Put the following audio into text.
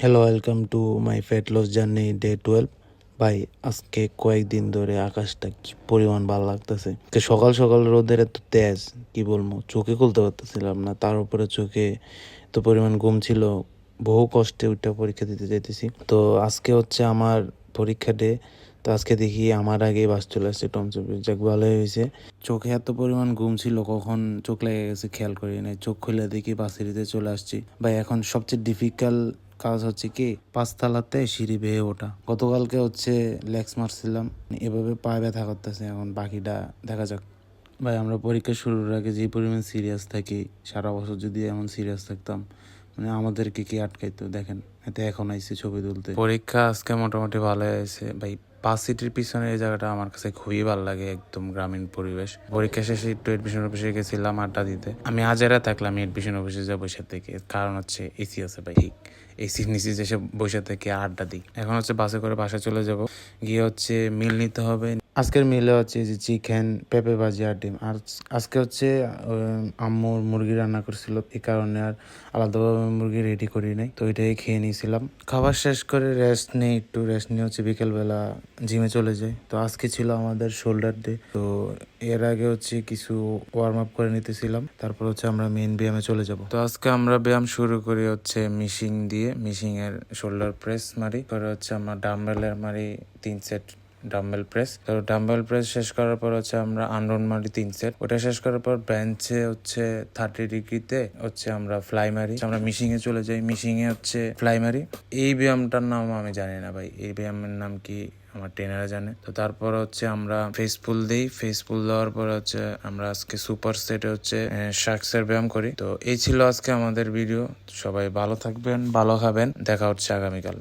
Hello, welcome to my fat loss journey day 12। ভাই, আজকে কয়েকদিন ধরে আকাশটা কি পরিমাণ ভালো লাগতেছে। সকাল সকাল রোদের এত তেজ, কি বলবো, চোখে খুলতে পারতেছিলাম না। তার উপরে চোখে এত পরিমাণ ঘুম ছিল, বহু কষ্টে ওইটা পরীক্ষা দিতে যেতেছি। তো আজকে হচ্ছে আমার পরীক্ষা ডে। তো আজকে দেখি আমার আগে বাস চলে আসছে টমচপে, যাক ভালোই হয়েছে। চোখে এত পরিমাণ ঘুম ছিল, কখন চোখ লেগে গেছে খেয়াল করি নাই। চোখ খুলে দেখি বাসেরিতে চলে আসছি। ভাই, এখন সবচেয়ে ডিফিকাল্ট কাজ হচ্ছে কি, পাঁচতলাতে সিঁড়ি বেয়ে ওঠা। গতকালকে হচ্ছে লেগস মারছিলাম, এভাবে পায়ে ব্যথা করতেছে। এখন বাকিটা দেখা যাক। ভাই, আমরা পরীক্ষা শুরুর আগে যে পরিমাণ সিরিয়াস থাকি, সারা বছর যদি এমন সিরিয়াস থাকতাম, মানে আমাদেরকে কি আটকাইতো দেখেন। এতে এখন আইসি ছবি তুলতে। পরীক্ষা আজকে মোটামুটি ভালো হয়েছে ভাই। পাঁচ সিটির পিছনে এই জায়গাটা আমার কাছে খুবই ভালো লাগে, একদম গ্রামীণ পরিবেশ। পরীক্ষা শেষে একটু এডমিশন অফিসে গেছিলাম আড্ডা দিতে। আমি আজেরা থাকলাম এডমিশন অফিসে যা বসে থেকে, কারণ হচ্ছে এসি আছে ভাই। ঠিক এসির নিচে যে বসে থেকে আড্ডা দিই। এখন হচ্ছে বাসে করে বাসায় চলে যাব, গিয়ে হচ্ছে মিল নিতে হবে। আজকের মিলে হচ্ছে যে চিকেন, পেঁপে ভাজি আর ডিম। আর আজকে হচ্ছে আম্মুর মুরগি রান্না করছিল, এই কারণে আর আলাদাভাবে মুরগি রেডি করি নাই, তো ওইটাই খেয়ে নিয়েছিলাম। খাবার শেষ করে রেস্ট নেই, একটু রেস্ট নিয়ে হচ্ছে বিকেলবেলা জিমে চলে যাই। তো আজকে ছিল আমাদের শোল্ডার ডে, তো এর আগে হচ্ছে কিছু ওয়ার্ম আপ করে নিতেছিলাম, তারপর হচ্ছে আমরা মেইন ব্যায়ামে চলে যাব। তো আজকে আমরা ব্যায়াম শুরু করি হচ্ছে মিশিং দিয়ে। মিশিং এর শোল্ডার প্রেস মারি, করে হচ্ছে আমরা ডাম্বেলের মারি 3 সেট ডাম্বেল প্রেস। তো ডাম্বেল প্রেস শেষ করার পর হচ্ছে আমরা আনরোন মারি 3 সেট। ওটা শেষ করার পর বেঞ্চে হচ্ছে 30 ডিগ্রিতে হচ্ছে আমরা ফ্লাই মারি। আমরা মিশিং এ চলে যাই, মিশিং এ হচ্ছে ফ্লাই মারি। এই ব্যায়ামটার নাম আমি জানি না ভাই, এই ব্যায়ামের নাম কি আমার ট্রেনাররা জানে। তো তারপর হচ্ছে আমরা ফেস পুল দিই। ফেস পুল দেওয়ার পর হচ্ছে আমরা আজকে সুপার সেটে হচ্ছে শার্কসের ব্যায়াম করি। তো এই ছিল আজকে আমাদের ভিডিও। সবাই ভালো থাকবেন, ভালো খাবেন, দেখা হচ্ছে আগামীকাল।